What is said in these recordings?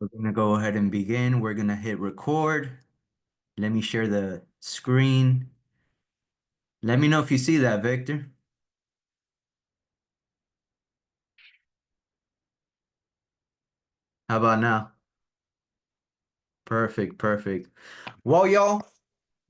We're gonna go ahead and begin. We're gonna hit record. Let me share the screen. Let me know if you see that, Victor. How about now? Perfect, perfect. Well, y'all,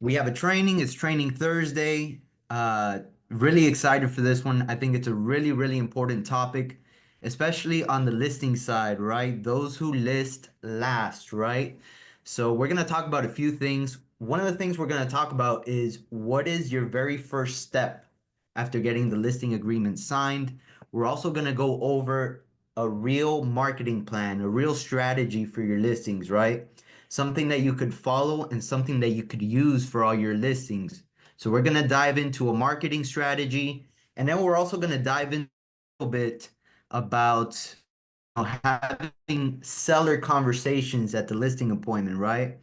we have a training. It's training Thursday. Uh, Really excited for this one. I think it's a really important topic, especially on the listing side, right? Those who list last, right? So we're gonna talk about a few things. One of the things we're gonna talk about is what is your very first step after getting the listing agreement signed. We're also gonna go over a real marketing plan, a real strategy for your listings, right? Something that you could follow and something that you could use for all your listings. So we're going to dive into a marketing strategy, and then we're also going to dive in a little bit about having seller conversations at the listing appointment, right?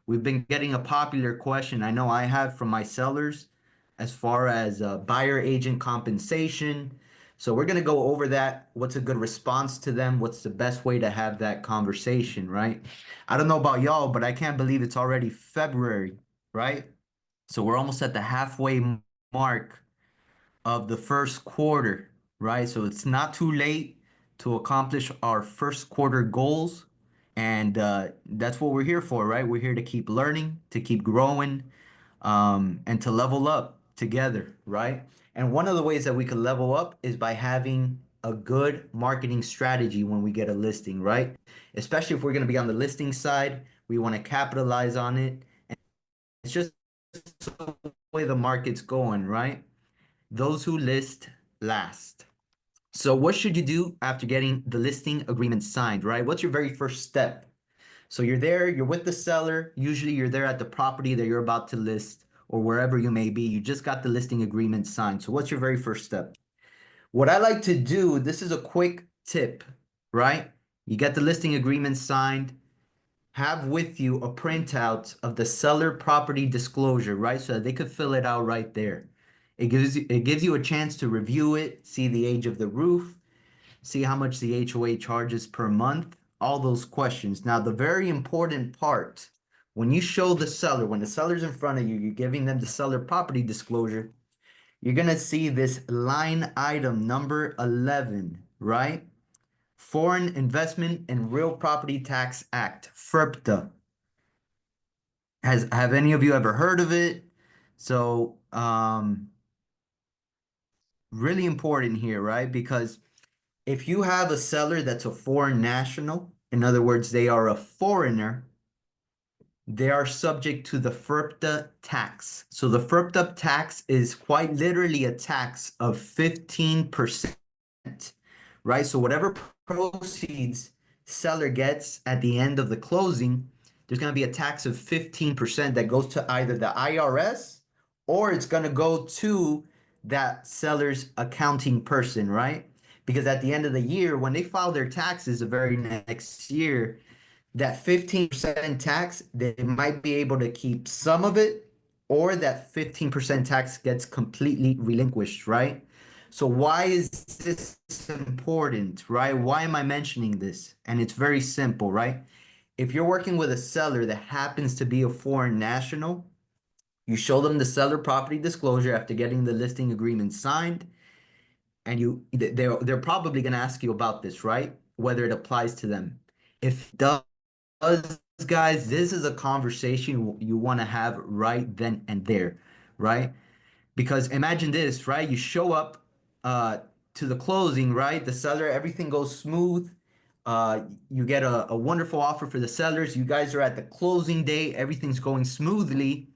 We've been getting a popular question. I know I have from my sellers as far as buyer agent compensation. So we're going to go over that. What's a good response to them? What's the best way to have that conversation, right? I don't know about y'all, but I can't believe it's already February, right? So we're almost at the halfway mark of the first quarter, right? So it's not too late to accomplish our first quarter goals. And that's what we're here for, right? We're here to keep learning, to keep growing, and to level up together, right? And one of the ways that we could level up is by having a good marketing strategy when we get a listing, right? Especially if we're going to be on the listing side, we want to capitalize on it. It's just the way the market's going, right? Those who list last. So what should you do after getting the listing agreement signed, right? What's your very first step? So you're there, you're with the seller. Usually you're there at the property that you're about to list or wherever you may be. You just got the listing agreement signed. So what's your very first step? What I like to do, this is a quick tip, right? You get the listing agreement signed, have with you a printout of the seller property disclosure, right? So that they could fill it out right there. It gives you a chance to review it, see the age of the roof, see how much the HOA charges per month, all those questions. Now, the very important part, when you show the seller, when the seller's in front of you, you're giving them the seller property disclosure, you're gonna see this line item number 11, right? Foreign Investment and Real Property Tax Act, FIRPTA. Have any of you ever heard of it? So, really important here, right? Because if you have a seller that's a foreign national, in other words, they are a foreigner, they are subject to the FIRPTA tax. So the FIRPTA tax is quite literally a tax of 15%, right? So whatever proceeds seller gets at the end of the closing, there's going to be a tax of 15% that goes to either the IRS or it's going to go to that seller's accounting person, right? Because at the end of the year, when they file their taxes the very next year, that 15% tax, they might be able to keep some of it, or that 15% tax gets completely relinquished, right? So why is this important, right? Why am I mentioning this? And it's very simple, right? If you're working with a seller that happens to be a foreign national, you show them the seller property disclosure after getting the listing agreement signed, and they're probably going to ask you about this, right? Whether it applies to them. If it does, guys, this is a conversation you want to have right then and there, right? Because imagine this, right? You show up uh, to the closing, right? The seller, everything goes smooth. You get a wonderful offer for the sellers. You guys are at the closing day. Everything's going smoothly.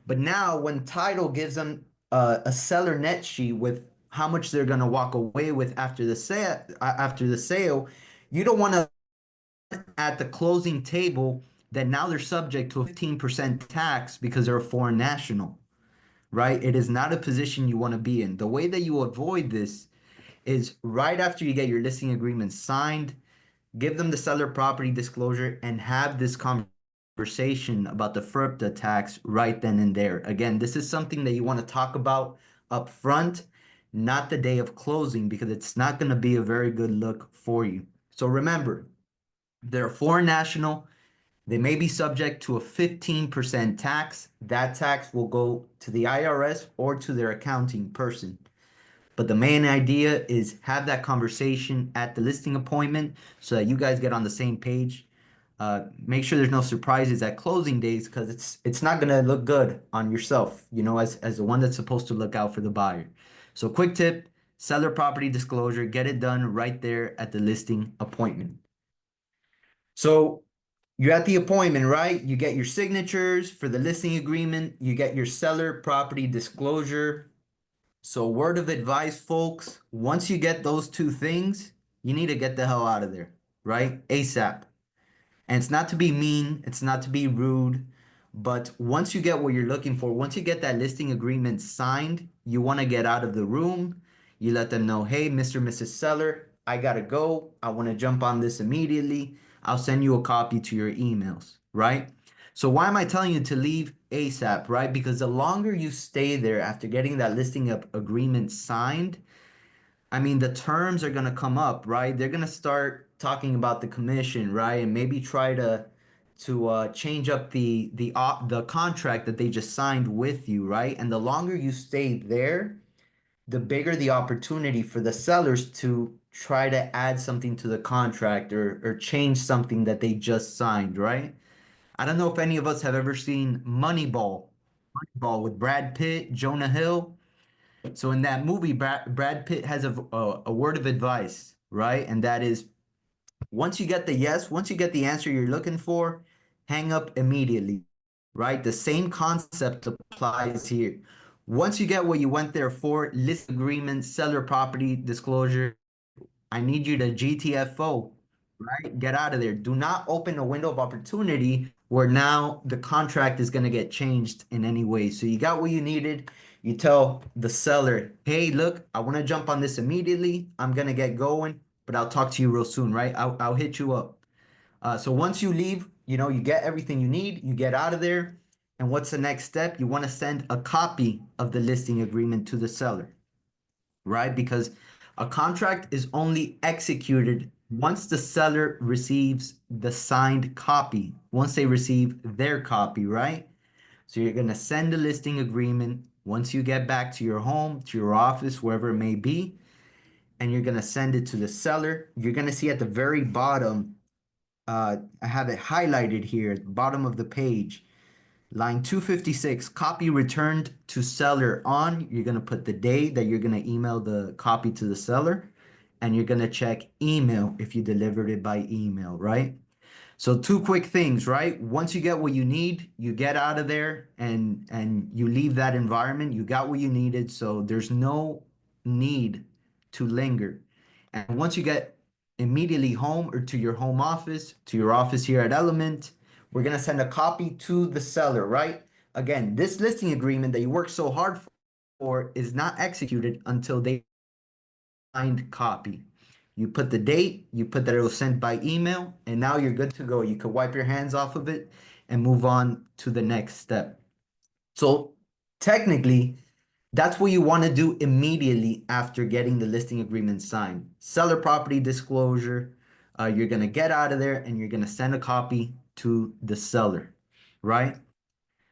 But now, when title gives them a seller net sheet with how much they're gonna walk away with after the sale, you don't want to at the closing table that now they're subject to a 15% tax because they're a foreign national, right? It is not a position you want to be in. The way that you avoid this is right after you get your listing agreement signed, give them the seller property disclosure and have this conversation about the FIRPTA tax right then and there. Again, this is something that you want to talk about up front, not the day of closing, because it's not going to be a very good look for you. So remember, They're a foreign national. They may be subject to a 15% tax. That tax will go to the IRS or to their accounting person. But the main idea is have that conversation at the listing appointment so that you guys get on the same page. Make sure there's no surprises at closing days because it's not gonna look good on yourself, as the one that's supposed to look out for the buyer. So quick tip, seller property disclosure, get it done right there at the listing appointment. So you're at the appointment, right? You get your signatures for the listing agreement, you get your seller property disclosure. So, word of advice, folks, once you get those two things, you need to get the hell out of there, right? ASAP. And it's not to be mean, it's not to be rude, but once you get what you're looking for, once you get that listing agreement signed, you want to get out of the room. You let them know, hey, Mr. and Mrs. Seller, I gotta go. I want to jump on this immediately. I'll send you a copy to your emails, right? So why am I telling you to leave ASAP, right? Because the longer you stay there after getting that listing agreement signed, I mean, the terms are gonna come up, right? They're gonna start talking about the commission, right? And maybe try to change up the contract that they just signed with you, right? And the longer you stay there, the bigger the opportunity for the sellers to try to add something to the contract or change something that they just signed, right? I don't know if any of us have ever seen Moneyball with Brad Pitt, Jonah Hill. So in that movie, Brad Pitt has a word of advice, right? And that is once you get the yes, once you get the answer you're looking for, hang up immediately, right? The same concept applies here. Once you get what you went there for, list agreement, seller property disclosure, I need you to GTFO, right? Get out of there. Do not open a window of opportunity where now the contract is going to get changed in any way. So you got what you needed. You tell the seller, hey, look, I want to jump on this immediately. I'm going to get going, but I'll talk to you real soon, right? I'll hit you up. So once you leave, you get everything you need, you get out of there. And what's the next step? You want to send a copy of the listing agreement to the seller, right? Because a contract is only executed once the seller receives the signed copy, once they receive their copy, right? So you're going to send the listing agreement once you get back to your home, to your office, wherever it may be, and you're going to send it to the seller. You're going to see at the very bottom, I have it highlighted here at the bottom of the page. Line 256, copy returned to seller on. You're going to put the day that you're going to email the copy to the seller, and you're going to check email if you delivered it by email, right? So two quick things, right? Once you get what you need, you get out of there and you leave that environment. You got what you needed, so there's no need to linger. And once you get immediately home or to your home office, to your office here at Element, we're gonna send a copy to the seller, right? Again, this listing agreement that you worked so hard for is not executed until they signed copy. You put the date, you put that it was sent by email, and now you're good to go. You could wipe your hands off of it and move on to the next step. So technically, that's what you want to do immediately after getting the listing agreement signed. Seller property disclosure, you're going to get out of there and you're going to send a copy to the seller, right?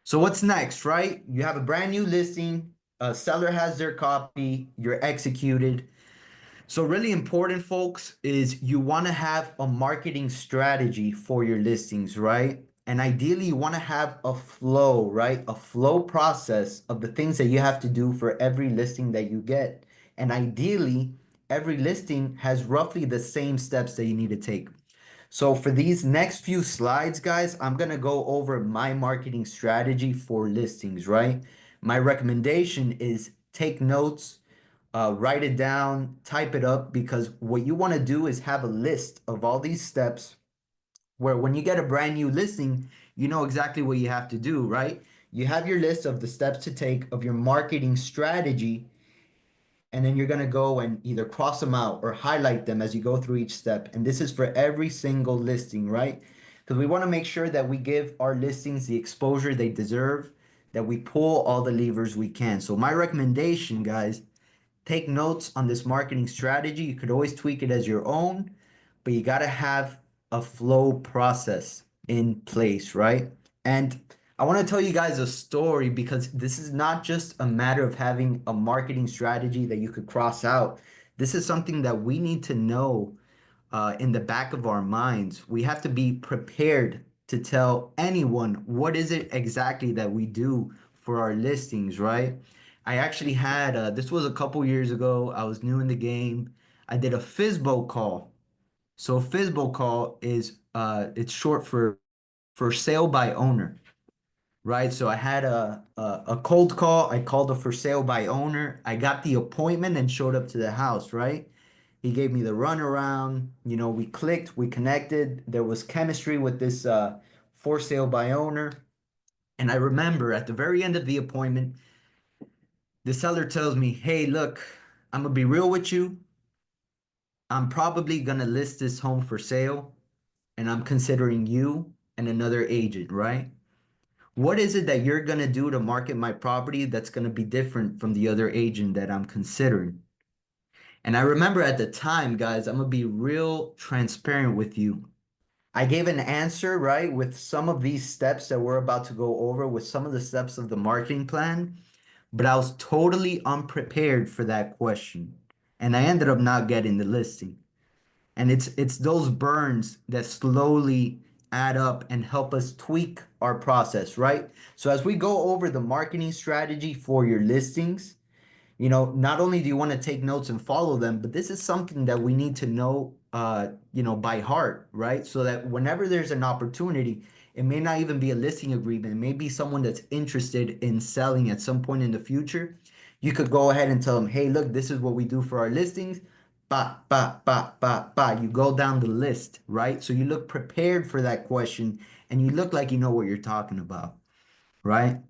So what's next, right? You have a brand new listing, a seller has their copy, you're executed. So really important, folks, is you want to have a marketing strategy for your listings, right? And ideally, you want to have a flow, right? A flow process of the things that you have to do for every listing that you get. And ideally, every listing has roughly the same steps that you need to take. So for these next few slides, guys, I'm going to go over my marketing strategy for listings, right? My recommendation is take notes, write it down, type it up, because what you want to do is have a list of all these steps where when you get a brand new listing, you know exactly what you have to do, right? You have your list of the steps to take of your marketing strategy, and then you're going to go and either cross them out or highlight them as you go through each step. And this is for every single listing, right? Because we want to make sure that we give our listings the exposure they deserve, that we pull all the levers we can. So my recommendation, guys, take notes on this marketing strategy. You could always tweak it as your own, but you got to have a flow process in place, right? And I want to tell you guys a story because this is not just a matter of having a marketing strategy that you could cross out. This is something that we need to know in the back of our minds. We have to be prepared to tell anyone what is it exactly that we do for our listings, right? I actually had this was a couple years ago. I was new in the game. I did a FISBO call. So a FISBO call is it's short for sale by owner, right? So I had a cold call. I called a for sale by owner. I got the appointment and showed up to the house, right? He gave me the runaround. We clicked, we connected. There was chemistry with this for sale by owner. And I remember at the very end of the appointment, the seller tells me, "Hey, look, I'm gonna be real with you. I'm probably gonna list this home for sale, and I'm considering you and another agent, right? What is it that you're gonna do to market my property that's gonna be different from the other agent that I'm considering?" And I remember at the time, guys, I'm gonna be real transparent with you. I gave an answer, right, with some of these steps that we're about to go over, with some of the steps of the marketing plan, but I was totally unprepared for that question. And I ended up not getting the listing. And it's those burns that slowly add up and help us tweak our process, right? So as we go over the marketing strategy for your listings, not only do you want to take notes and follow them, but this is something that we need to know, by heart, right? So that whenever there's an opportunity, it may not even be a listing agreement. It may be someone that's interested in selling at some point in the future. You could go ahead and tell them, "Hey, look, this is what we do for our listings." Ba, ba, ba, ba, ba. You go down the list, right? So you look prepared for that question and you look like you know what you're talking about, right?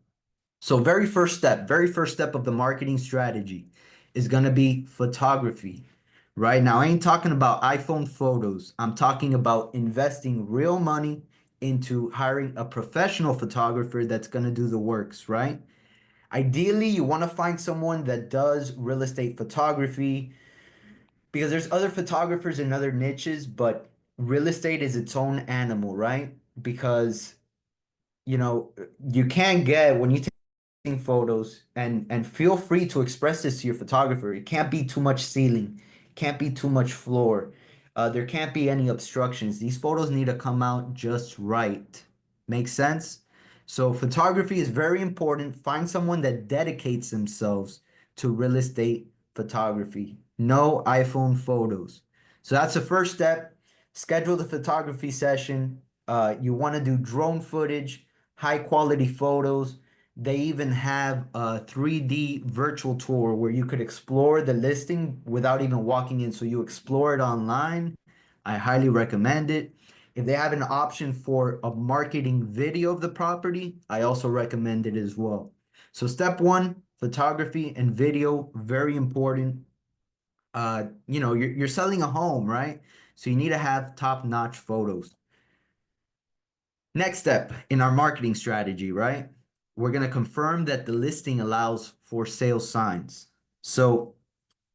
So very first step of the marketing strategy is going to be photography. Right now, I ain't talking about iPhone photos. I'm talking about investing real money into hiring a professional photographer that's going to do the works, right? Ideally, you want to find someone that does real estate photography because there's other photographers in other niches, but real estate is its own animal, right? Because, you know, you can't get when you photos and feel free to express this to your photographer. It can't be too much ceiling, can't be too much floor. There can't be any obstructions. These photos need to come out just right. Makes sense? So photography is very important. Find someone that dedicates themselves to real estate photography. No iPhone photos. So that's the first step. Schedule the photography session. You want to do drone footage, high quality photos. They even have a 3D virtual tour where you could explore the listing without even walking in. So you explore it online. I highly recommend it. If they have an option for a marketing video of the property, I also recommend it as well. So step one, photography and video, very important. You're selling a home, right? So you need to have top-notch photos. Next step in our marketing strategy, right? We're going to confirm that the listing allows for sale signs. So,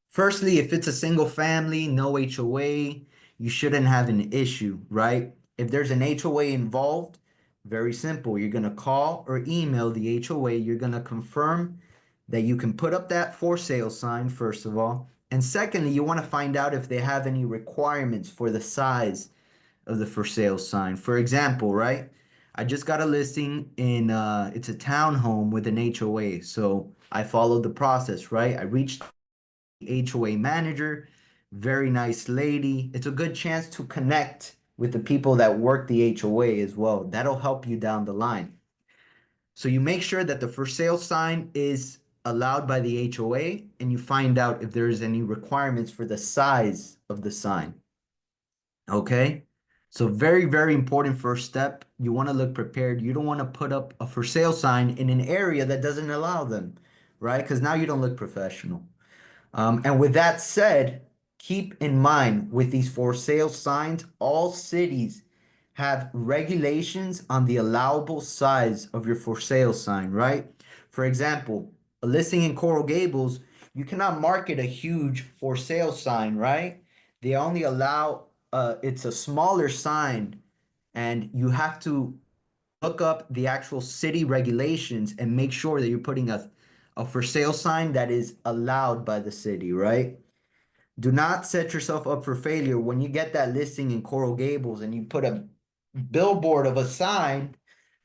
firstly, if it's a single family, no HOA, you shouldn't have an issue, right? If there's an HOA involved, very simple. You're going to call or email the HOA. You're going to confirm that you can put up that for sale sign, first of all. And secondly, you want to find out if they have any requirements for the size of the for sale sign. For example, right? I just got a listing in it's a townhome with an HOA. So I followed the process, right? I reached the HOA manager, very nice lady. It's a good chance to connect with the people that work the HOA as well. That'll help you down the line. So you make sure that the for sale sign is allowed by the HOA and you find out if there is any requirements for the size of the sign. Okay. So very, very important first step. You want to look prepared. You don't want to put up a for sale sign in an area that doesn't allow them, right? Because now you don't look professional. And with that said, keep in mind with these for sale signs, all cities have regulations on the allowable size of your for sale sign, right? For example, a listing in Coral Gables, you cannot market a huge for sale sign, right? They only allow it's a smaller sign, and you have to look up the actual city regulations and make sure that you're putting a for sale sign that is allowed by the city, right? Do not set yourself up for failure when you get that listing in Coral Gables and you put a billboard of a sign,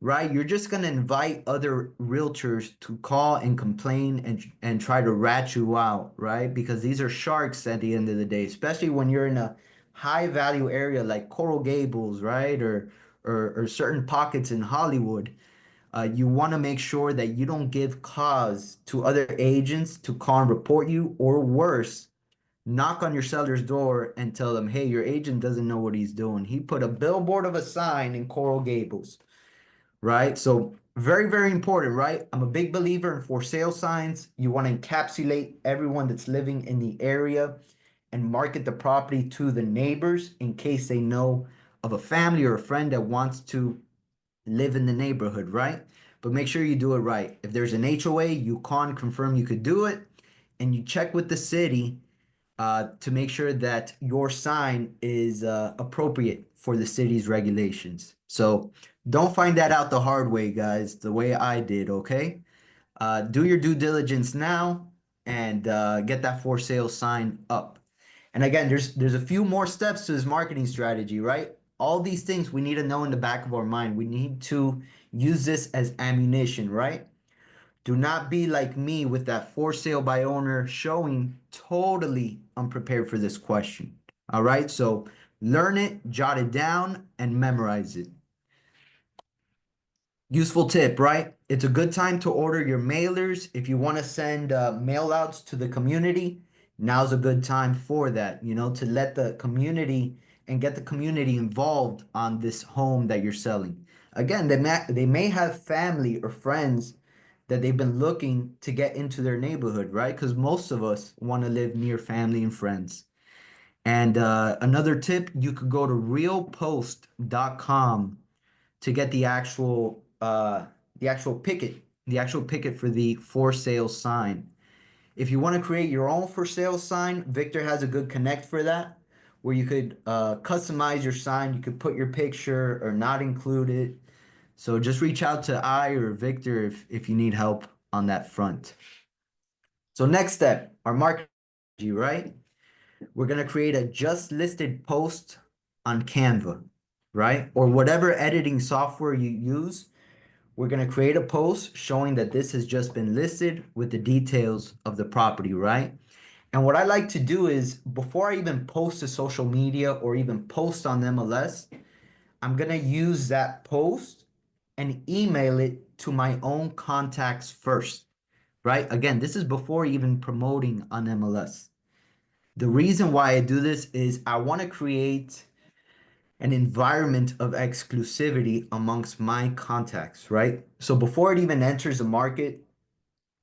right? You're just going to invite other realtors to call and complain and try to rat you out, right? Because these are sharks at the end of the day, especially when you're in a high value area like Coral Gables, right? Or certain pockets in Hollywood. You want to make sure that you don't give cause to other agents to call and report you, or worse, knock on your seller's door and tell them, hey, your agent doesn't know what he's doing. He put a billboard of a sign in Coral Gables, right? So very, very important, right? I'm a big believer in for sale signs. You want to encapsulate everyone that's living in the area and market the property to the neighbors in case they know of a family or a friend that wants to live in the neighborhood, right? But make sure you do it right. If there's an HOA, you can confirm you could do it, and you check with the city to make sure that your sign is appropriate for the city's regulations. So don't find that out the hard way, guys, the way I did, okay? Do your due diligence now and get that for sale sign up. And again, there's a few more steps to this marketing strategy, right? All these things we need to know in the back of our mind. We need to use this as ammunition, right? Do not be like me with that for sale by owner showing totally unprepared for this question. All right, so learn it, jot it down, and memorize it. Useful tip, right? It's a good time to order your mailers. If you want to send mail outs to the community, now's a good time for that, to let the community and get the community involved on this home that you're selling. Again, they may have family or friends that they've been looking to get into their neighborhood, right? Because most of us want to live near family and friends. And another tip, you could go to realpost.com to get the actual picket for the for sale sign. If you want to create your own for sale sign, Victor has a good connect for that, where you could customize your sign. You could put your picture or not include it. So just reach out to I or Victor if you need help on that front. So next step, our marketing strategy, right? We're gonna create a just listed post on Canva, right? Or whatever editing software you use. We're gonna create a post showing that this has just been listed with the details of the property, right? And what I like to do is before I even post to social media or even post on MLS, I'm gonna use that post and email it to my own contacts first, right? Again, this is before even promoting on MLS. The reason why I do this is I want to create an environment of exclusivity amongst my contacts, right? So before it even enters the market,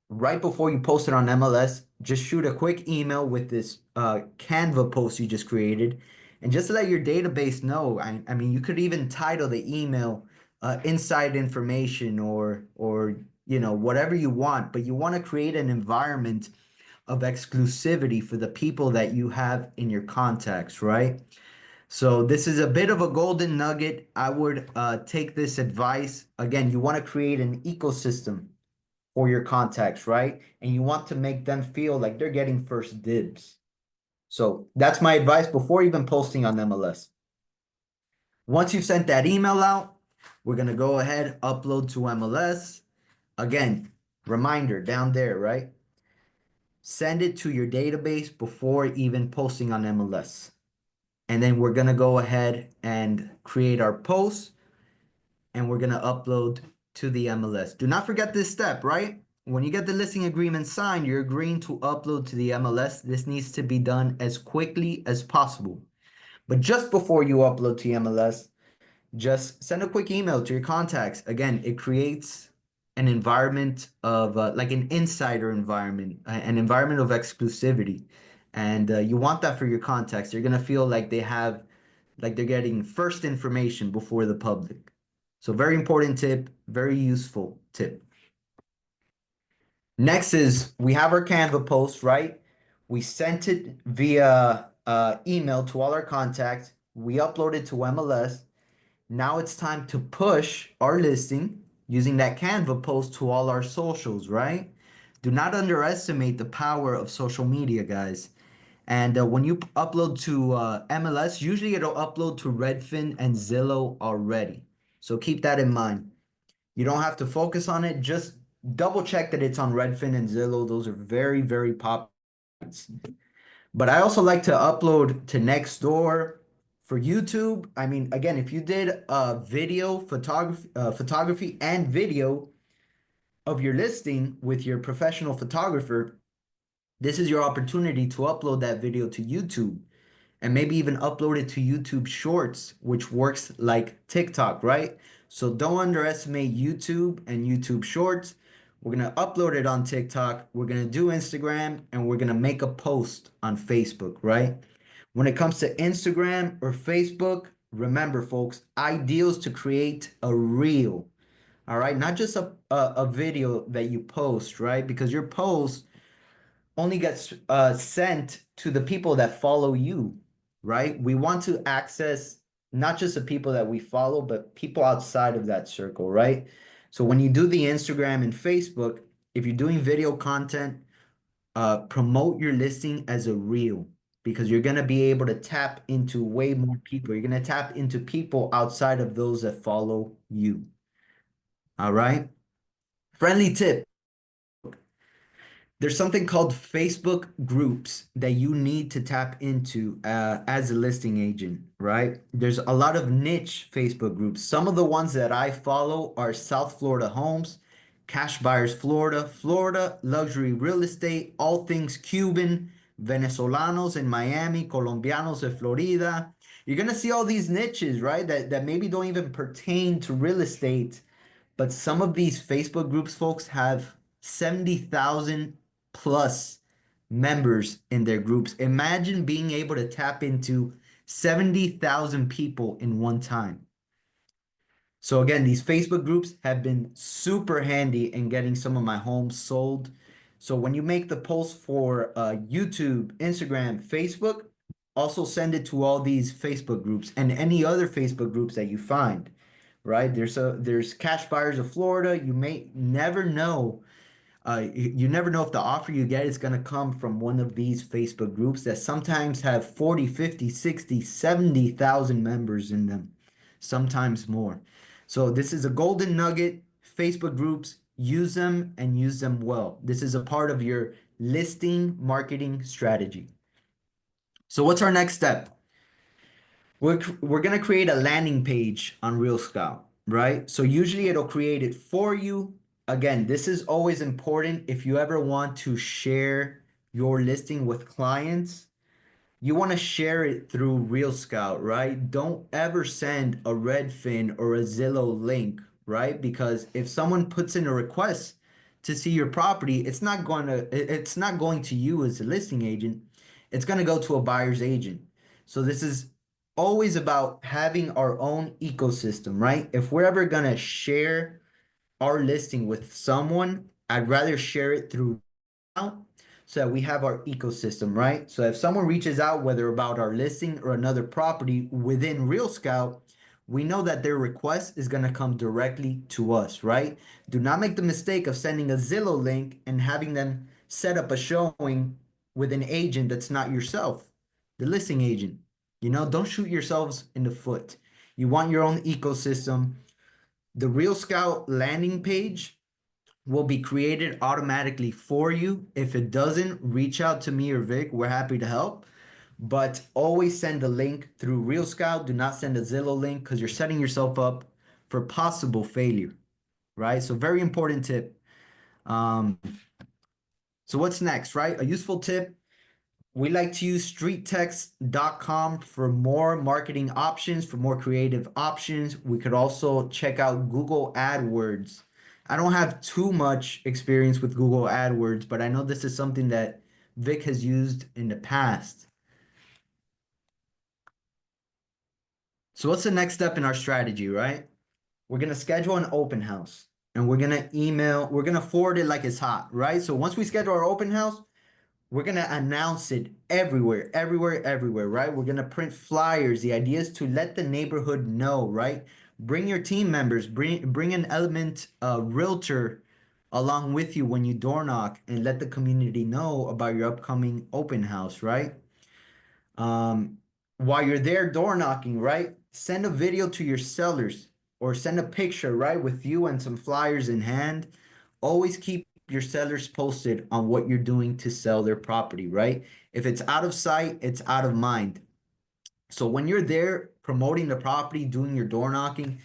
right before you post it on MLS, just shoot a quick email with this Canva post you just created, and just to let your database know. I mean, you could even title the email "Inside Information" or whatever you want, but you want to create an environment of exclusivity for the people that you have in your contacts, right? So this is a bit of a golden nugget. I would take this advice. Again, you want to create an ecosystem for your contacts, right? And you want to make them feel like they're getting first dibs. So that's my advice before even posting on MLS. Once you've sent that email out, we're going to go ahead, upload to MLS. Again, reminder down there, right? Send it to your database before even posting on MLS. And then we're going to go ahead and create our post, and we're going to upload to the MLS. Do not forget this step, right? When you get the listing agreement signed, you're agreeing to upload to the MLS. This needs to be done as quickly as possible. But just before you upload to MLS, just send a quick email to your contacts. Again, it creates an environment of like an insider environment, an environment of exclusivity. And you want that for your contacts. They're going to feel like like they're getting first information before the public. So very important tip, very useful tip. Next is we have our Canva post, right? We sent it via email to all our contacts. we upload it to MLS. Now it's time to push our listing using that Canva post to all our socials, right? Do not underestimate the power of social media, guys. And when you upload to MLS, usually it'll upload to Redfin and Zillow already. So keep that in mind. You don't have to focus on it. Just double check that it's on Redfin and Zillow. Those are very, very popular. But I also like to upload to Nextdoor for YouTube. I mean, again, if you did video photography and video of your listing with your professional photographer, this is your opportunity to upload that video to YouTube and maybe even upload it to YouTube Shorts, which works like TikTok, right? So don't underestimate YouTube and YouTube Shorts. We're gonna upload it on TikTok, we're gonna do Instagram, and we're gonna make a post on Facebook, right? When it comes to Instagram or Facebook, remember, folks, ideal is to create a reel, all right? Not just a video that you post, right? Because your post only gets sent to the people that follow you, right? We want to access not just the people that we follow, but people outside of that circle, right? So when you do the Instagram and Facebook, if you're doing video content, promote your listing as a reel because you're going to be able to tap into way more people. You're going to tap into people outside of those that follow you. All right. Friendly tip. There's something called Facebook groups that you need to tap into as a listing agent, right? There's a lot of niche Facebook groups. Some of the ones that I follow are South Florida Homes, Cash Buyers Florida, Florida Luxury Real Estate, all things Cuban, Venezolanos in Miami, Colombianos in Florida. You're gonna see all these niches, right? That maybe don't even pertain to real estate, but some of these Facebook groups, folks, have 70,000 plus members in their groups. Imagine being able to tap into 70,000 people in one time. So again, these Facebook groups have been super handy in getting some of my homes sold. So when you make the post for YouTube, Instagram, Facebook, also send it to all these Facebook groups and any other Facebook groups that you find, right? There's Cash Buyers of Florida. You may never know you never know if the offer you get is going to come from one of these Facebook groups that sometimes have 40, 50, 60, 70,000 members in them, sometimes more. So this is a golden nugget. Facebook groups, use them and use them well. This is a part of your listing marketing strategy. So what's our next step? We're gonna create a landing page on Real Scout, right? So usually it'll create it for you. Again, this is always important if you ever want to share your listing with clients. You want to share it through Real Scout, right? Don't ever send a Redfin or a Zillow link, right? Because if someone puts in a request to see your property, it's not going to you as a listing agent. It's going to go to a buyer's agent. So this is always about having our own ecosystem, right? If we're ever going to share our listing with someone, I'd rather share it through out so that we have our ecosystem, right? So if someone reaches out, whether about our listing or another property within Real Scout, we know that their request is going to come directly to us, right? Do not make the mistake of sending a Zillow link and having them set up a showing with an agent that's not yourself, the listing agent. You know, don't shoot yourselves in the foot. You want your own ecosystem. The Real Scout landing page will be created automatically for you. If it doesn't, reach out to me or Vic. We're happy to help. But always send a link through Real Scout. Do not send a Zillow link because you're setting yourself up for possible failure, right? So very important tip. Um, so what's next, right? A useful tip. We like to use streettext.com for more marketing options, for more creative options. We could also check out Google AdWords. I don't have too much experience with Google AdWords, but I know this is something that Vic has used in the past. So what's the next step in our strategy, right? We're going to schedule an open house and we're going to forward it like it's hot, right? So once we schedule our open house, We're gonna announce it everywhere, everywhere, everywhere, right? We're gonna print flyers. The idea is to let the neighborhood know, right? Bring your team members, bring an element realtor along with you when you door knock and let the community know about your upcoming open house, right? Um, while you're there door knocking, right? Send a video to your sellers or send a picture, right, with you and some flyers in hand. Always keep your sellers posted on what you're doing to sell their property, right? If it's out of sight, it's out of mind. So when you're there promoting the property, doing your door knocking,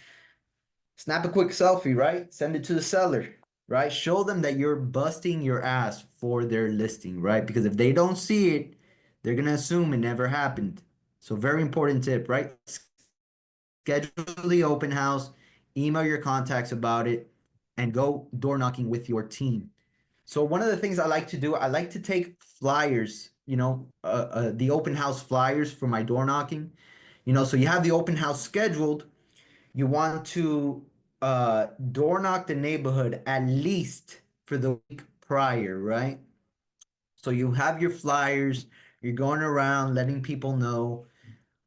snap a quick selfie, right? Send it to the seller, right? Show them that you're busting your ass for their listing, right? Because if they don't see it, they're gonna assume it never happened. So very important tip, right? Schedule the open house, email your contacts about it, and go door knocking with your team. So one of the things I like to do, I like to take flyers, the open house flyers for my door knocking. So you have the open house scheduled, you want to door knock the neighborhood at least for the week prior, right? So you have your flyers, you're going around letting people know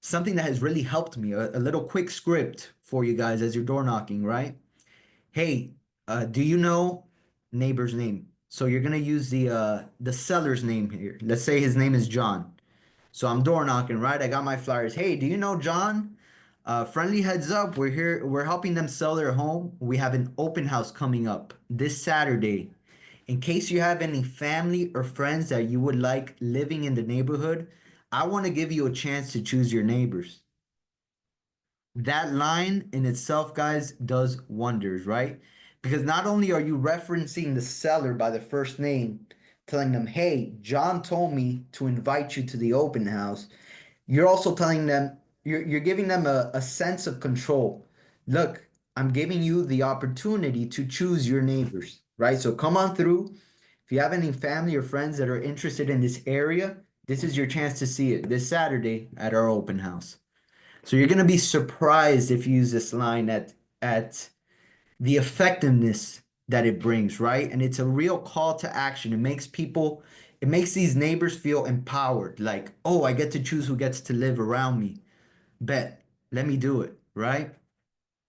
something that has really helped me, a little quick script for you guys as you're door knocking, right? Hey, do you know neighbor's name? So you're gonna use the seller's name here. Let's say his name is John. So I'm door knocking, right? I got my flyers. Hey, do you know John? Friendly heads up, we're here. We're helping them sell their home. We have an open house coming up this Saturday. In case you have any family or friends that you would like living in the neighborhood, I want to give you a chance to choose your neighbors. That line in itself, guys, does wonders, right? Because not only are you referencing the seller by the first name, telling them, hey, John told me to invite you to the open house, you're also telling them, you're giving them a sense of control. Look, I'm giving you the opportunity to choose your neighbors, right? So come on through. If you have any family or friends that are interested in this area, this is your chance to see it this Saturday at our open house. So you're gonna be surprised if you use this line at the effectiveness that it brings, right? And it's a real call to action. It makes these neighbors feel empowered, like, oh, I get to choose who gets to live around me. Bet, let me do it, right?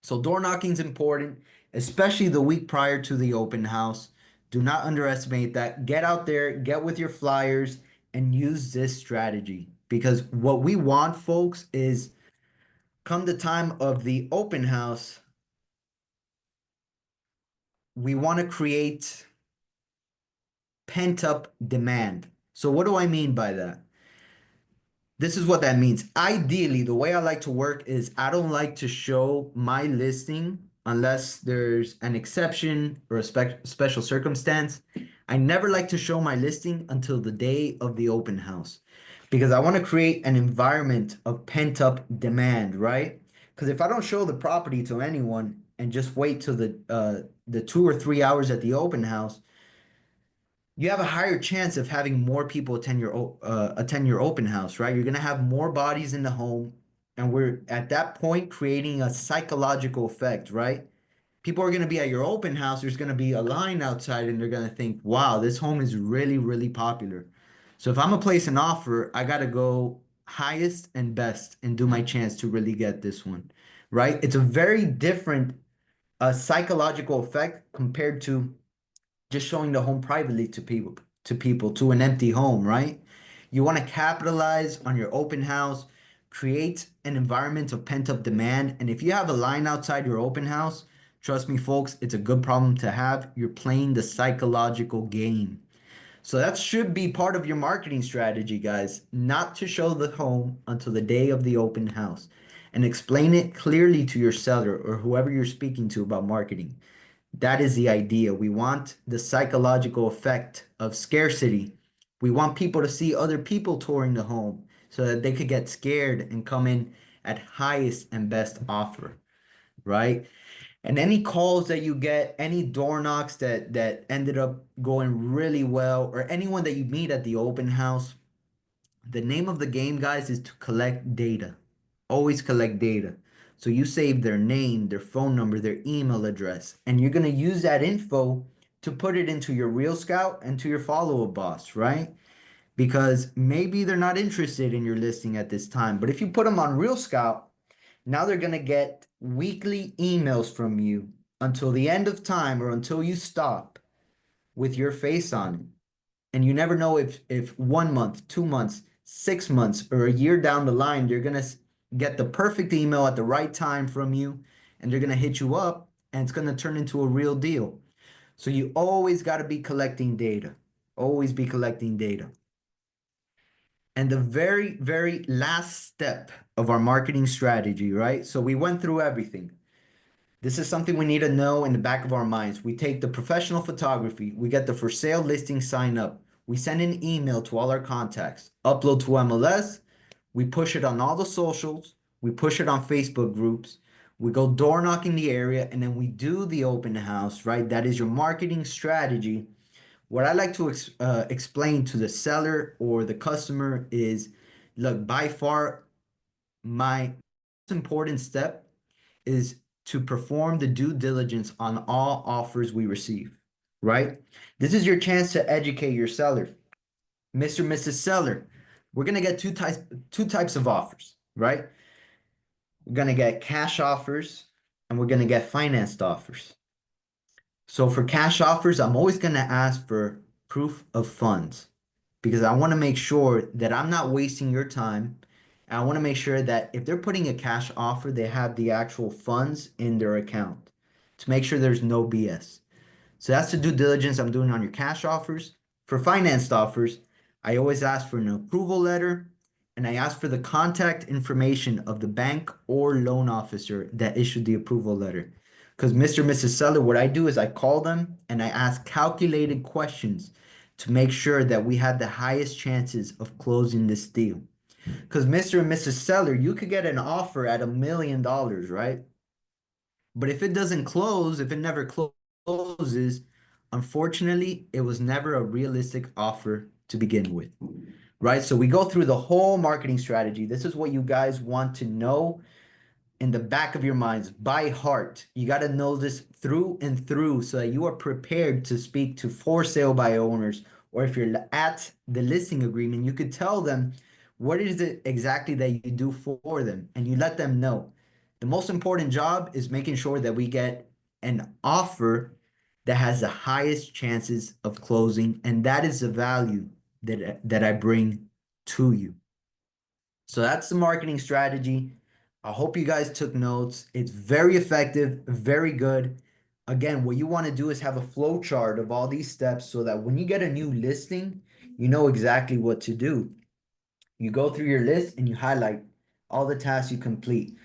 So door knocking is important, especially the week prior to the open house. Do not underestimate that. Get out there, get with your flyers, and use this strategy. Because what we want, folks, is come the time of the open house, we want to create pent up demand. So, what do I mean by that? This is what that means. Ideally, the way I like to work is I don't like to show my listing unless there's an exception or a special circumstance. I never like to show my listing until the day of the open house because I want to create an environment of pent up demand, right? Because if I don't show the property to anyone and just wait till the 2 or 3 hours at the open house, you have a higher chance of having more people attend your open house, right? You're gonna have more bodies in the home, and we're at that point creating a psychological effect, right? People are gonna be at your open house. There's gonna be a line outside, and they're gonna think, "Wow, this home is really, really popular." So if I'm gonna place an offer, I gotta go highest and best and do my chance to really get this one, right? It's a very different psychological effect compared to just showing the home privately to an empty home, right? You want to capitalize on your open house, create an environment of pent-up demand, and if you have a line outside your open house, trust me, folks, it's a good problem to have. You're playing the psychological game. So that should be part of your marketing strategy, guys, not to show the home until the day of the open house and explain it clearly to your seller or whoever you're speaking to about marketing. That is the idea. We want the psychological effect of scarcity. We want people to see other people touring the home so that they could get scared and come in at highest and best offer, right? And any calls that you get, any door knocks that ended up going really well, or anyone that you meet at the open house, the name of the game, guys, is to collect data. Always collect data. So you save their name, their phone number, their email address, and you're going to use that info to put it into your Real Scout and to your follow-up boss, right? because maybe they're not interested in your listing at this time. But if you put them on Real Scout, now they're going to get weekly emails from you until the end of time or until you stop with your face on it. And you never know if 1 month, 2 months, 6 months, or a year down the line, they're going to get the perfect email at the right time from you and they're going to hit you up and it's going to turn into a real deal. So you always got to be collecting data. Always be collecting data. And the very, very last step of our marketing strategy, right? So we went through everything. This is something we need to know in the back of our minds. We take the professional photography, we get the for sale listing sign up, we send an email to all our contacts, upload to MLS, we push it on all the socials, we push it on Facebook groups, we go door knocking the area, and then we do the open house, right? That is your marketing strategy. What I like to explain to the seller or the customer is, look, by far, my most important step is to perform the due diligence on all offers we receive, right? This is your chance to educate your seller. Mr. and Mrs. Seller, we're gonna get two types of offers, right? We're gonna get cash offers and we're gonna get financed offers. So for cash offers, I'm always gonna ask for proof of funds because I want to make sure that I'm not wasting your time. And I want to make sure that if they're putting a cash offer, they have the actual funds in their account to make sure there's no BS. So that's the due diligence I'm doing on your cash offers. For financed offers, I always ask for an approval letter and I ask for the contact information of the bank or loan officer that issued the approval letter. Because Mr. and Mrs. Seller, what I do is I call them and I ask calculated questions to make sure that we have the highest chances of closing this deal. Because Mr. and Mrs. Seller, you could get an offer at $1 million, right? But if it doesn't close, if it never closes, unfortunately, it was never a realistic offer to begin with, right? So we go through the whole marketing strategy. This is what you guys want to know in the back of your minds by heart. You got to know this through and through so that you are prepared to speak to for sale by owners, or if you're at the listing agreement, you could tell them what is it exactly that you do for them and you let them know. The most important job is making sure that we get an offer that has the highest chances of closing, and that is the value that I bring to you. So that's the marketing strategy. I hope you guys took notes. It's very effective, very good. Again, what you want to do is have a flow chart of all these steps so that when you get a new listing, you know exactly what to do. You go through your list and you highlight all the tasks you complete.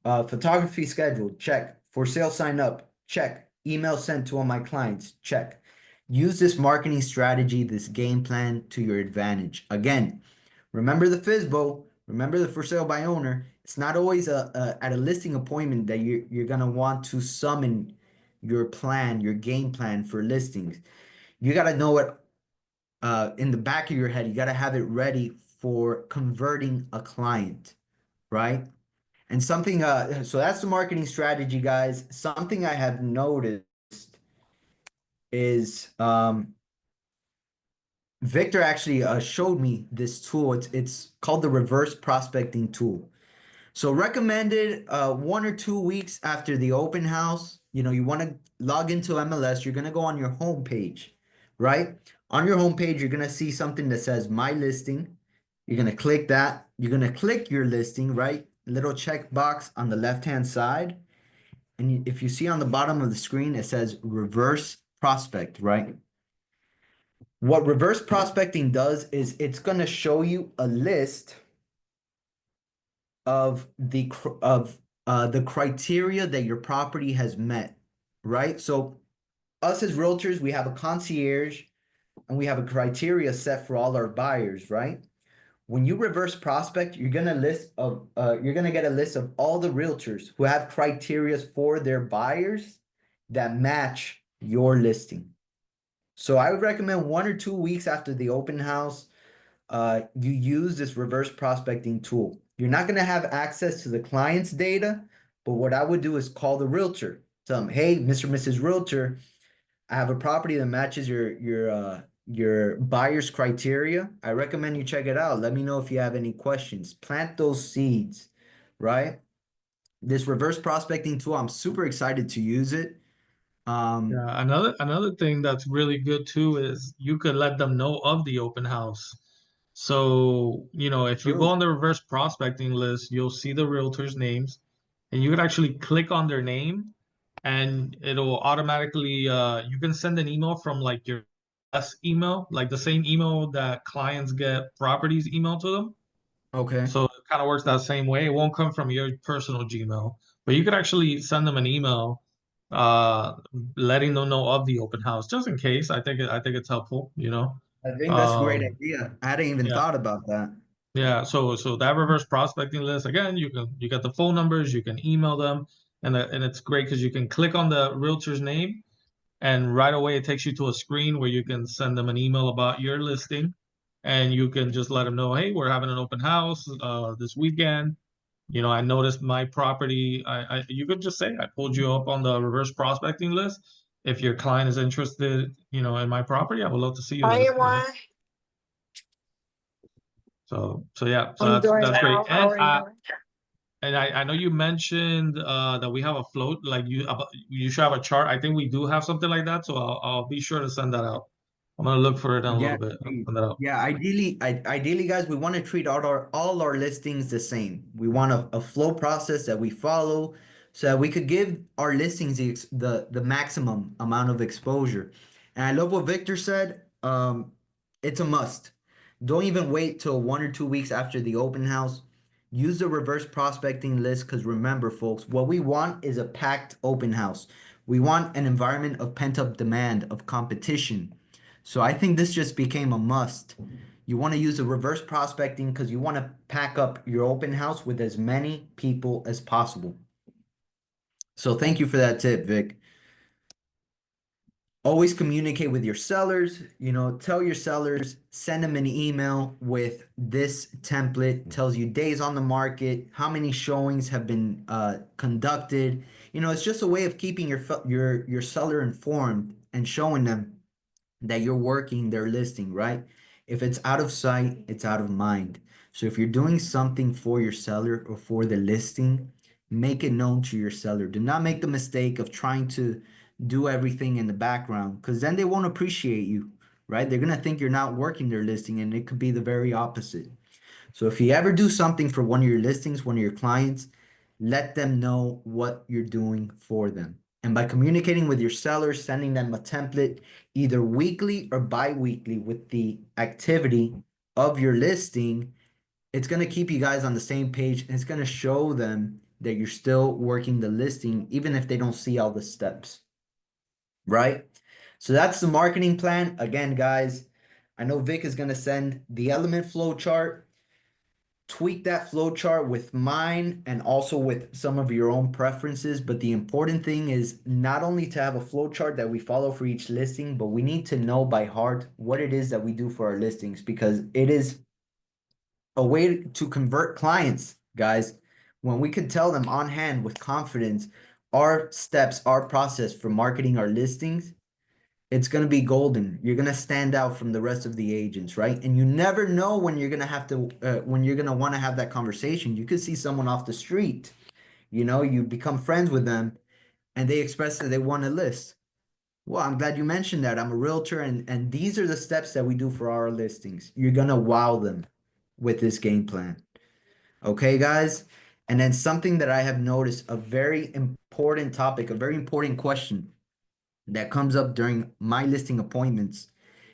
Photography scheduled, check. For sale sign up, check. Email sent to all my clients, check. Use this marketing strategy, this game plan to your advantage. Again, remember the FISBO, remember the for sale by owner. It's not always at a listing appointment that you're gonna want to summon your plan, your game plan for listings. You gotta know it in the back of your head. You gotta have it ready for converting a client, right? And something, so that's the marketing strategy, guys. Something I have noticed is Victor actually showed me this tool. It's called the reverse prospecting tool. So recommended 1 or 2 weeks after the open house, you want to log into MLS. You're going to go on your home page, right? On your home page, you're going to see something that says My Listing. You're going to click that. You're going to click your listing, right? Little check box on the left-hand side. And if you see on the bottom of the screen, it says Reverse Prospect, right? What reverse prospecting does is it's going to show you a list of the criteria that your property has met, right? So us as realtors, we have a concierge and we have a criteria set for all our buyers, right? When you reverse prospect, you're gonna get a list of all the realtors who have criteria for their buyers that match your listing. So I would recommend 1 or 2 weeks after the open house, you use this reverse prospecting tool. You're not going to have access to the client's data, but what I would do is call the realtor. Tell them, hey, Mr. and Mrs. Realtor, I have a property that matches your buyer's criteria. I recommend you check it out. Let me know if you have any questions. Plant those seeds, right? This reverse prospecting tool, I'm super excited to use it. Um, Yeah, another thing that's really good too is you could let them know of the open house. So, if you go True. on the reverse prospecting list, you'll see the realtors' names, and you could actually click on their name, and it'll automatically you can send an email from like your S email, like the same email that clients get properties email to them. Okay. So it kind of works that same way. It won't come from your personal Gmail, but you could actually send them an email, uh, letting them know of the open house, just in case. I think it's helpful. I think that's a great Um, idea. I hadn't even yeah, thought about that. yeah. So that reverse prospecting list again, you get the phone numbers, you can email them, and it's great because you can click on the realtor's name, and right away it takes you to a screen where you can send them an email about your listing, and you can just let them know, hey, we're having an open house this weekend. I noticed my property. You could just say I pulled you up on the reverse prospecting list. If your client is interested, in my property, I would love to see you Hi there. everyone, So yeah, so I'm that's doing that's great. well. How are you? And I know you mentioned that we have a float, like you should have a chart. I think we do have something like that, so I'll be sure to send that out. I'm gonna look for it in a Yeah, little bit. I'll indeed. send that out. Yeah, ideally, guys, we want to treat all our listings the same. We want a flow process that we follow so that we could give our listings the maximum amount of exposure. And I love what Victor said. It's a must. Don't even wait till 1 or 2 weeks after the open house. Use the reverse prospecting list because remember, folks, what we want is a packed open house. We want an environment of pent-up demand, of competition. So I think this just became a must. You want to use the reverse prospecting because you want to pack up your open house with as many people as possible. So thank you for that tip, Vic. Always communicate with your sellers. Tell your sellers, send them an email with this template, tells you days on the market, how many showings have been conducted. It's just a way of keeping your seller informed and showing them that you're working their listing, right? If it's out of sight, it's out of mind. So if you're doing something for your seller or for the listing, make it known to your seller. Do not make the mistake of trying to do everything in the background because then they won't appreciate you, right? They're going to think you're not working their listing and it could be the very opposite. So if you ever do something for one of your listings, one of your clients, let them know what you're doing for them. And by communicating with your sellers, sending them a template either weekly or bi-weekly with the activity of your listing, it's going to keep you guys on the same page and it's going to show them that you're still working the listing even if they don't see all the steps, right? So that's the marketing plan. Again, guys, I know Vic is going to send the element flow chart. Tweak that flow chart with mine and also with some of your own preferences. But the important thing is not only to have a flow chart that we follow for each listing, but we need to know by heart what it is that we do for our listings because it is a way to convert clients, guys. When we can tell them on hand with confidence our steps, our process for marketing our listings, it's going to be golden. You're going to stand out from the rest of the agents, right? And you never know when you're going to have to, when you're going to want to have that conversation. You could see someone off the street, you become friends with them and they express that they want a list. Well, I'm glad you mentioned that. I'm a realtor and these are the steps that we do for our listings. You're going to wow them with this game plan. Okay, guys? And then something that I have noticed, a very important topic, a very important question that comes up during my listing appointments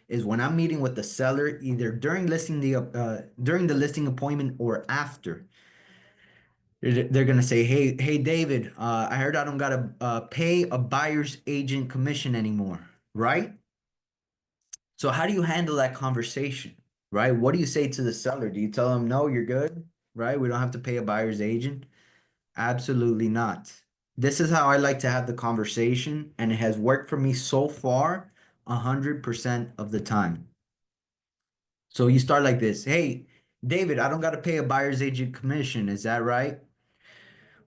is when I'm meeting with the seller, either during the listing appointment or after. They're gonna say, "Hey, David, I heard I don't gotta pay a buyer's agent commission anymore, right?" So how do you handle that conversation, right? What do you say to the seller? Do you tell them, "No, you're good, right? We don't have to pay a buyer's agent." Absolutely not. This is how I like to have the conversation, and it has worked for me so far 100% of the time. So you start like this. Hey, David, I don't got to pay a buyer's agent commission. Is that right?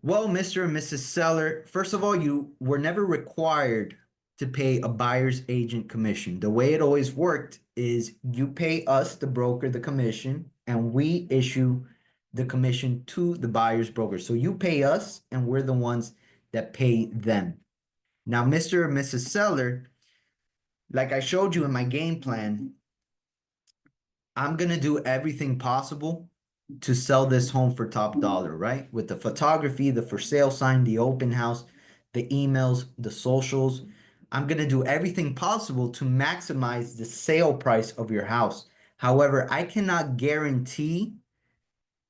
Well, Mr. and Mrs. Seller, first of all, you were never required. to pay a buyer's agent commission. The way it always worked is you pay us, the broker, the commission, and we issue the commission to the buyer's broker. So you pay us, and we're the ones that pay them. Now, Mr. or Mrs. Seller, like I showed you in my game plan, I'm gonna do everything possible to sell this home for top dollar, right? With the photography, the for sale sign, the open house, the emails, the socials. I'm gonna do everything possible to maximize the sale price of your house. However, I cannot guarantee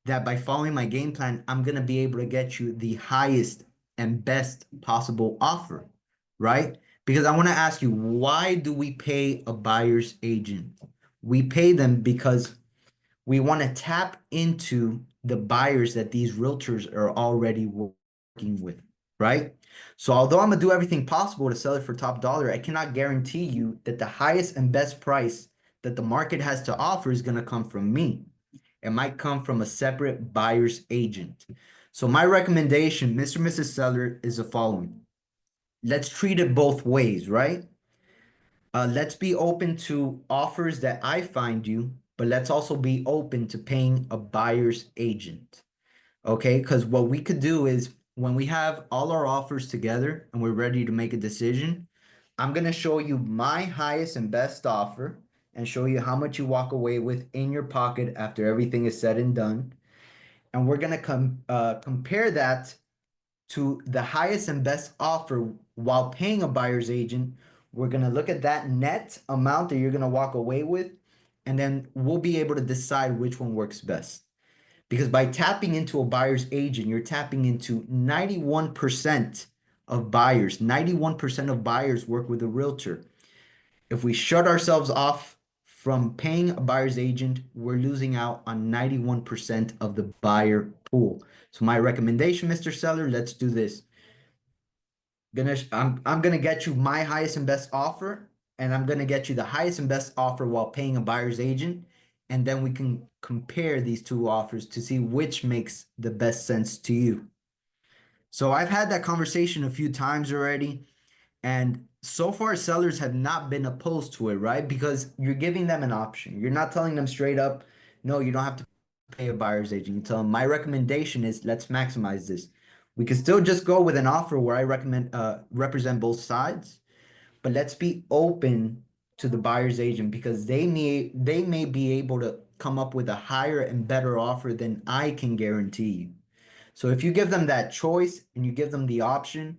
that by following my game plan, I'm gonna be able to get you the highest and best possible offer, right? Because I want to ask you, why do we pay a buyer's agent? We pay them because we want to tap into the buyers that these realtors are already working with, right? So although I'm gonna do everything possible to sell it for top dollar, I cannot guarantee you that the highest and best price that the market has to offer is gonna come from me. It might come from a separate buyer's agent. So my recommendation, Mr. and Mrs. Seller, is the following. Let's treat it both ways, right? Let's be open to offers that I find you, but let's also be open to paying a buyer's agent. Okay, because what we could do is when we have all our offers together and we're ready to make a decision, I'm gonna show you my highest and best offer and show you how much you walk away with in your pocket after everything is said and done. And we're gonna compare that to the highest and best offer while paying a buyer's agent. We're going to look at that net amount that you're going to walk away with, and then we'll be able to decide which one works best. Because by tapping into a buyer's agent, you're tapping into 91% of buyers. 91% of buyers work with a realtor. If we shut ourselves off from paying a buyer's agent, we're losing out on 91% of the buyer pool. So my recommendation, Mr. Seller, let's do this. I'm gonna get you my highest and best offer, and I'm gonna get you the highest and best offer while paying a buyer's agent, and then we can compare these two offers to see which makes the best sense to you. So I've had that conversation a few times already. And so far, sellers have not been opposed to it, right? Because you're giving them an option. You're not telling them straight up, no, you don't have to pay a buyer's agent. You tell them, my recommendation is let's maximize this. We can still just go with an offer where I recommend represent both sides, but let's be open to the buyer's agent because they may be able to come up with a higher and better offer than I can guarantee you. So if you give them that choice and you give them the option,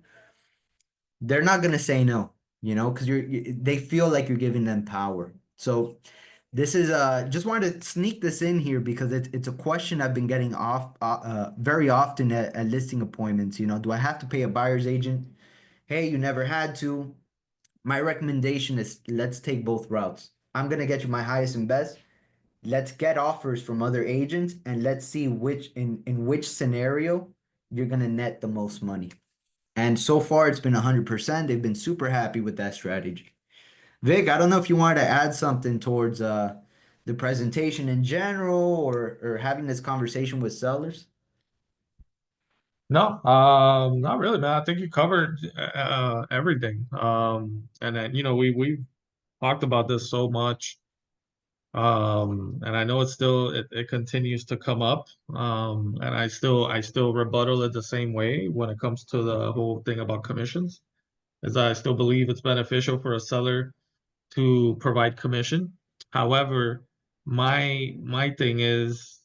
they're not gonna say no, because they feel like you're giving them power. So this is just wanted to sneak this in here because it's a question I've been getting very often at listing appointments. Do I have to pay a buyer's agent? Hey, you never had to. My recommendation is let's take both routes. I'm gonna get you my highest and best. Let's get offers from other agents and let's see which in which scenario you're gonna net the most money. And so far, it's been 100%. They've been super happy with that strategy. Vic, I don't know if you wanted to add something towards the presentation in general or having this conversation with sellers. No, not really, man. I think you covered everything. And then we talked about this so much. And I know it continues to come up. And I still rebuttal it the same way when it comes to the whole thing about commissions, is I still believe it's beneficial for a seller to provide commission. However, my thing is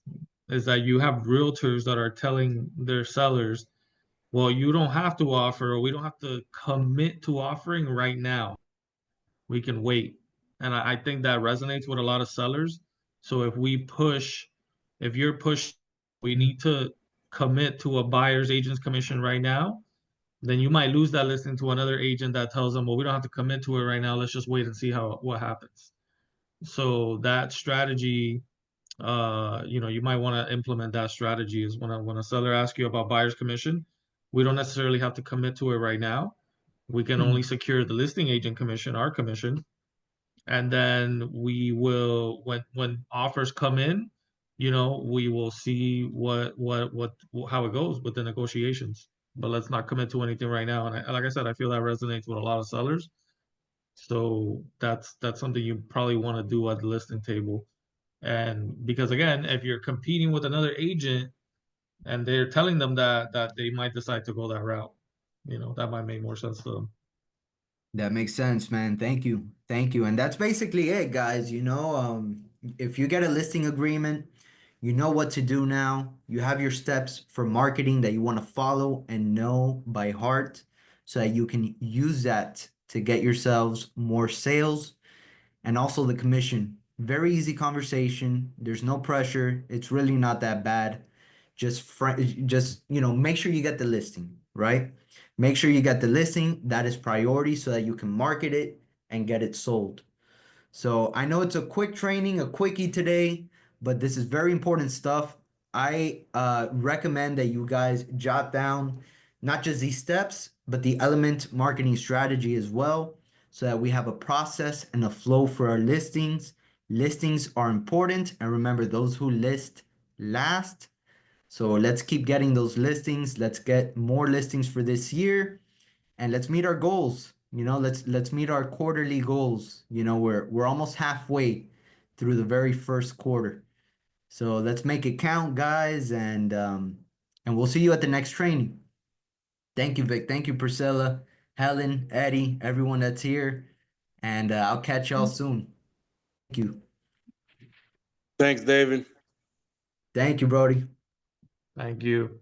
that you have realtors that are telling their sellers, well, you don't have to offer, or we don't have to commit to offering right now. We can wait. And I think that resonates with a lot of sellers. So if you're pushed, we need to commit to a buyer's agent's commission right now, then you might lose that listing to another agent that tells them, well, we don't have to commit to it right now. Let's just wait and see what happens. So that strategy, you might want to implement that strategy is when a seller asks you about buyer's commission, we don't necessarily have to commit to it right now. We can only secure the listing agent commission, our commission, and then we will when offers come in, we will see what how it goes with the negotiations. But let's not commit to anything right now. And like I said, I feel that resonates with a lot of sellers. So that's something you probably want to do at the listing table. And because again, if you're competing with another agent and they're telling them that they might decide to go that route, that might make more sense to them. That makes sense, man. Thank you. Thank you. And that's basically it, guys. If you get a listing agreement, you know what to do now. You have your steps for marketing that you want to follow and know by heart so that you can use that to get yourselves more sales and also the commission. Very easy conversation. There's no pressure. It's really not that bad. Just make sure you get the listing, right? Make sure you get the listing. That is priority so that you can market it and get it sold. So I know it's a quick training, a quickie today, but this is very important stuff. I recommend that you guys jot down not just these steps, but the element marketing strategy as well, so that we have a process and a flow for our listings. Listings are important, and remember, those who list last. So let's keep getting those listings. Let's get more listings for this year and let's meet our goals. Let's meet our quarterly goals. We're almost halfway through the very first quarter. So let's make it count, guys, and we'll see you at the next training. Thank you, Vic. Thank you, Priscilla, Helen, Eddie, everyone that's here, and I'll catch y'all soon. Thank you. Thanks, David. Thank you, Brody. Thank you.